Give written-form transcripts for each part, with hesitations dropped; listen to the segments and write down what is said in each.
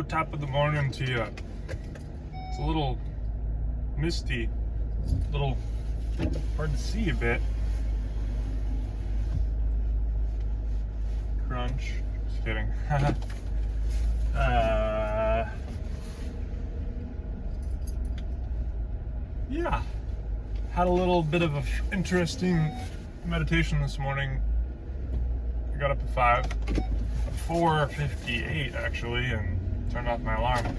top of the morning to you. It's a little misty, a little hard to see a bit. Crunch. Just kidding. Yeah. Had a little bit of an interesting meditation this morning. I got up at 4:58 actually, and turned off my alarm.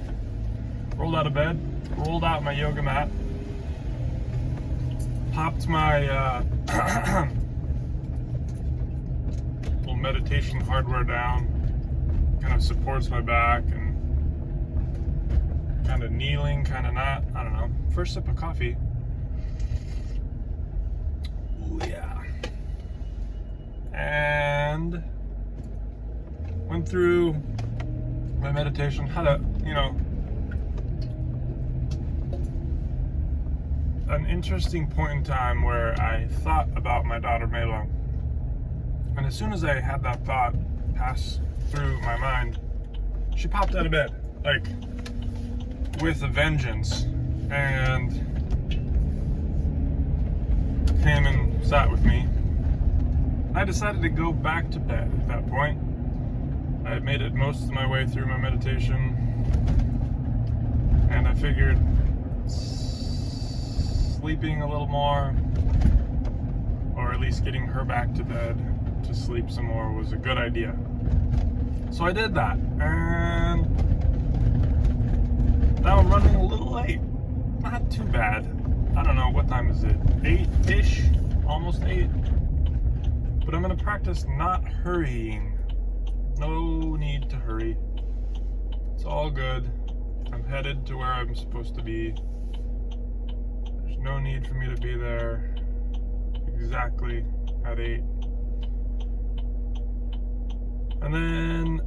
Rolled out of bed, rolled out my yoga mat, popped my little meditation hardware down, kind of supports my back, and kind of kneeling, kind of not, I don't know. First sip of coffee. Ooh, yeah. And went through my meditation, had a, an interesting point in time where I thought about my daughter Mela. And as soon as I had that thought pass through my mind, she popped out of bed, like with a vengeance, and came and sat with me. I decided to go back to bed at that point. I had made it most of my way through my meditation, and I figured sleeping a little more, or at least getting her back to bed to sleep some more, was a good idea. So I did that, and now I'm running a little late. Not too bad. I don't know, what time is it? 8-ish? Almost 8? But I'm gonna practice not hurrying. No need to hurry. It's all good. I'm headed to where I'm supposed to be. There's no need for me to be there exactly at 8. And then,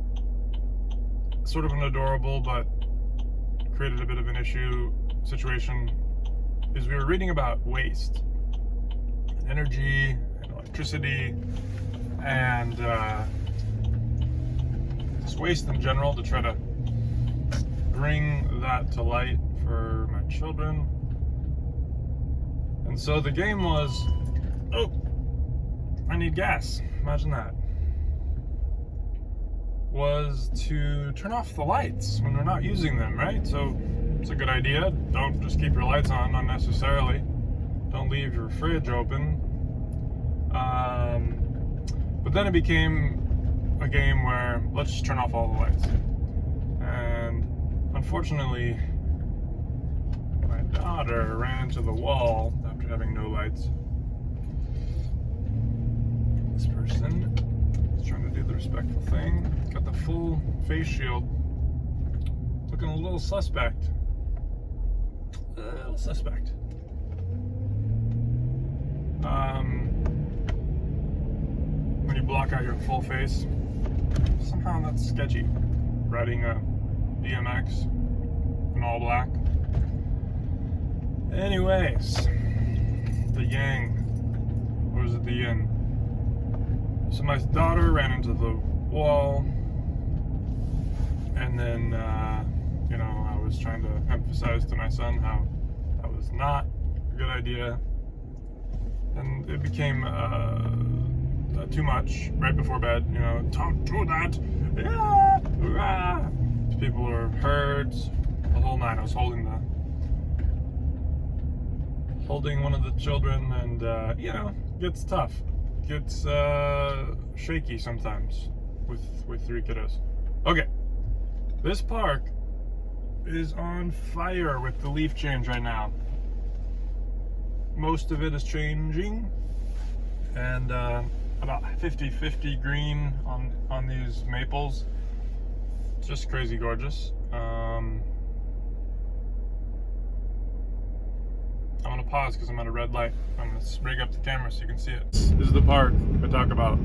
sort of an adorable but created a bit of an issue situation, is we were reading about waste, and energy, and electricity, and just waste in general, to try to bring that to light for my children. And so the game was, oh, I need gas. Imagine that. Was to turn off the lights when we're not using them, right? So it's a good idea. Don't just keep your lights on unnecessarily. Don't leave your fridge open. But then it became a game where let's just turn off all the lights. And unfortunately, my daughter ran into the wall after having no lights. This person is trying to do the respectful thing. Got the full face shield. Looking a little suspect. A little suspect. When you block out your full face, somehow that's sketchy. Riding a BMX in all black. Anyways, the yang, or is it the yin? So my daughter ran into the wall, and then I was trying to emphasize to my son how that was not a good idea, and it became too much right before bed. Don't do that. Yeah. People were hurt, the whole nine. I was holding one of the children, and gets tough, gets shaky sometimes with 3 kiddos. Okay, this park is on fire with the leaf change right now. Most of it is changing, and about 50-50 green on these maples. It's just crazy gorgeous. I'm gonna pause because I'm at a red light. I'm gonna bring up the camera so you can see it. This is the park I talk about.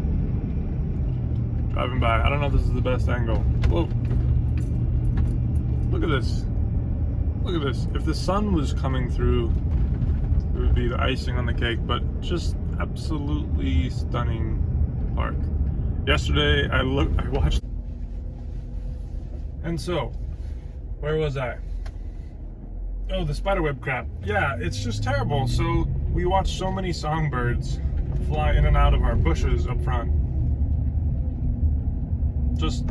Driving by. I don't know if this is the best angle. Whoa. Look at this. Look at this. If the sun was coming through, it would be the icing on the cake, but just absolutely stunning park. Yesterday I watched, and so Where was I? Oh, the spiderweb crap. Yeah, it's just terrible. So we watch so many songbirds fly in and out of our bushes up front. Just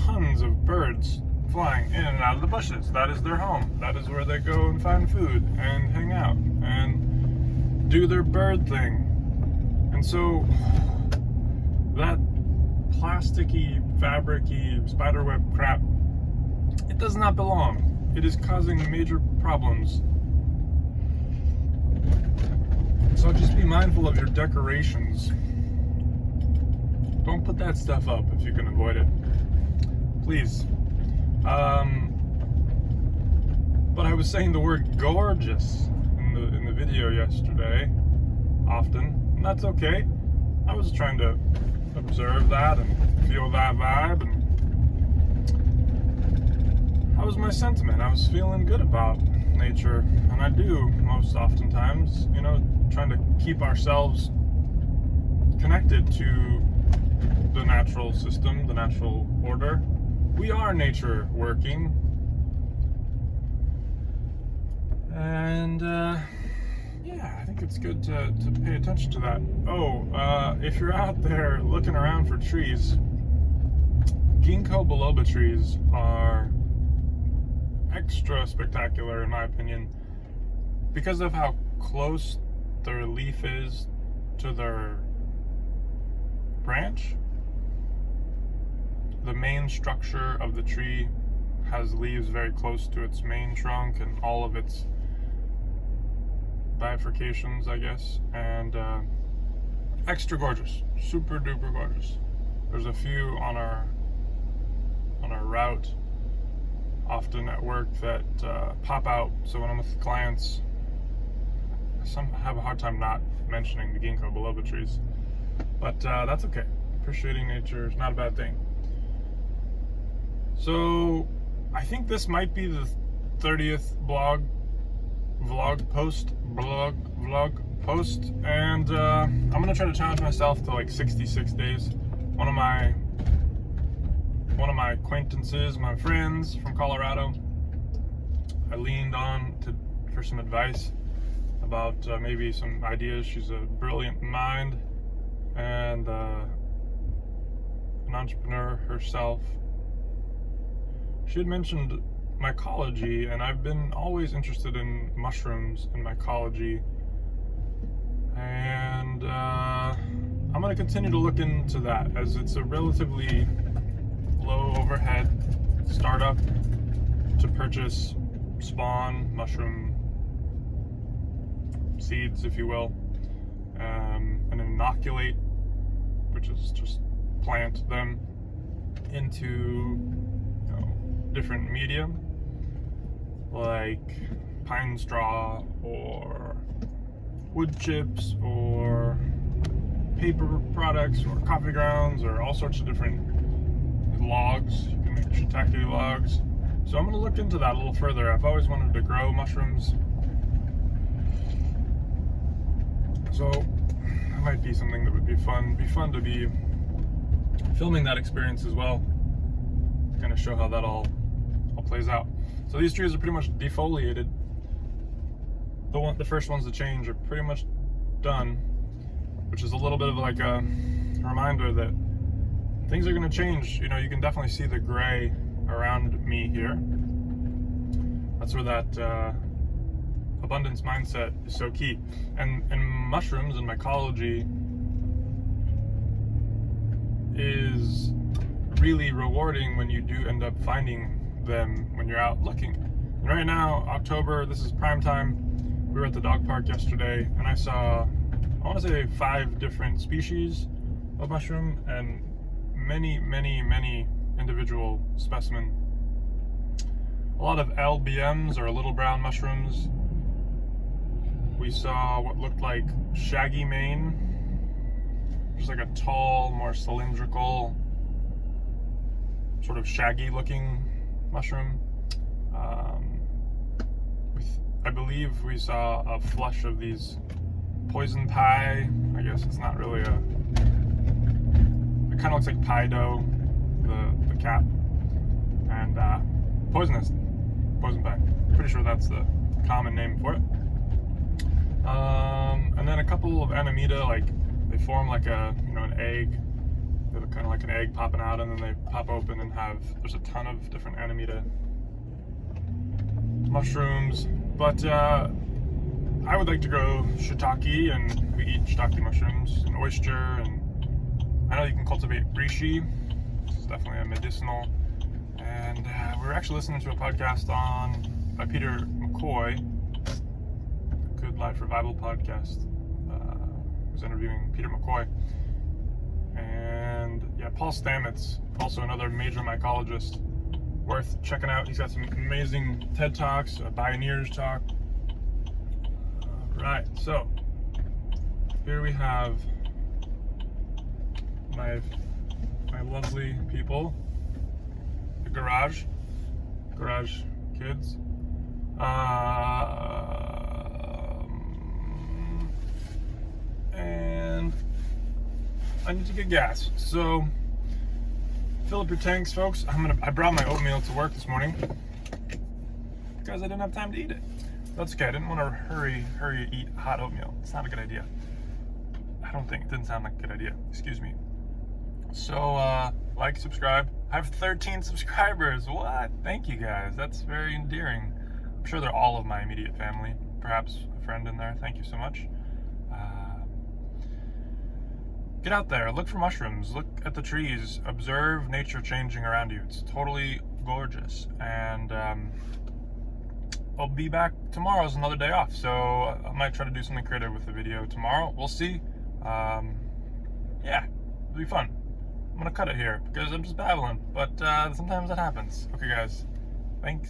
tons of birds flying in and out of the bushes. That is their home. That is where they go and find food and hang out and do their bird thing. And so that plasticky, fabricy spiderweb crap, it does not belong. It is causing major problems. So just be mindful of your decorations. Don't put that stuff up if you can avoid it. Please. But I was saying the word gorgeous in the video yesterday often, and that's okay. I was trying to observe that and feel that vibe, and that was my sentiment. I was feeling good about nature, and I do most oftentimes, trying to keep ourselves connected to the natural system, the natural order. We are nature working. And yeah, I think it's good to pay attention to that. If you're out there looking around for trees, ginkgo biloba trees are extra spectacular in my opinion because of how close their leaf is to their branch. The main structure of the tree has leaves very close to its main trunk and all of its bifurcations, I guess, and extra gorgeous, super duper gorgeous. There's a few on our route, often at work, that pop out. So when I'm with clients, some have a hard time not mentioning the ginkgo biloba trees, but that's okay. Appreciating nature is not a bad thing. So I think this might be the 30th vlog post, and I'm gonna try to challenge myself to like 66 days. One of my acquaintances, my friends from Colorado, I leaned on for some advice about maybe some ideas. She's a brilliant mind and an entrepreneur herself. She had mentioned mycology, and I've been always interested in mushrooms and mycology, and I'm going to continue to look into that, as it's a relatively low overhead startup to purchase spawn mushroom seeds, if you will, and inoculate, which is just plant them into different medium like pine straw or wood chips or paper products or coffee grounds or all sorts of different logs. You can make shiitake logs. So I'm going to look into that a little further. I've always wanted to grow mushrooms, so that might be something that would be fun. Be fun to be filming that experience as well. Kind of show how that all plays out. So these trees are pretty much defoliated. The first ones to change are pretty much done, which is a little bit of like a reminder that things are going to change. You can definitely see the gray around me here. That's where that abundance mindset is so key. And mushrooms and mycology is really rewarding when you do end up finding them when you're out looking. And right now, October, this is prime time. We were at the dog park yesterday, and I saw, I want to say 5 different species of mushroom and many individual specimen. A lot of LBMs, or little brown mushrooms. We saw what looked like shaggy mane, which is like a tall, more cylindrical, sort of shaggy looking mushroom. I believe we saw a flush of these poison pie. I guess it's not really it kind of looks like pie dough, the cap. and poison bag. Pretty sure that's the common name for it. And then a couple of Anemita, like they form like an egg. They look kind of like an egg popping out, and then they pop open and there's a ton of different Anemita mushrooms. But I would like to grow shiitake, and we eat shiitake mushrooms and oyster, and I know you can cultivate reishi. It's definitely a medicinal. And we were actually listening to a podcast by Peter McCoy, Good Life Revival podcast. I was interviewing Peter McCoy. And yeah, Paul Stamets, also another major mycologist, worth checking out. He's got some amazing TED Talks, Pioneers Talk. Right, so here we have my lovely people, the garage kids. And I need to get gas, so fill up your tanks, folks. I brought my oatmeal to work this morning because I didn't have time to eat it. That's okay. I didn't want to hurry eat hot oatmeal. It's not a good idea. It didn't sound like a good idea. Excuse me. So like, subscribe. I have 13 subscribers. What? Thank you guys. That's very endearing. I'm sure they're all of my immediate family. Perhaps a friend in there. Thank you so much. Get out there, look for mushrooms, look at the trees, observe nature changing around you. It's totally gorgeous. And I'll be back tomorrow. Is another day off, so I might try to do something creative with the video tomorrow. We'll see. Yeah, it'll be fun. I'm gonna cut it here because I'm just babbling, but sometimes that happens. Okay, guys, thanks.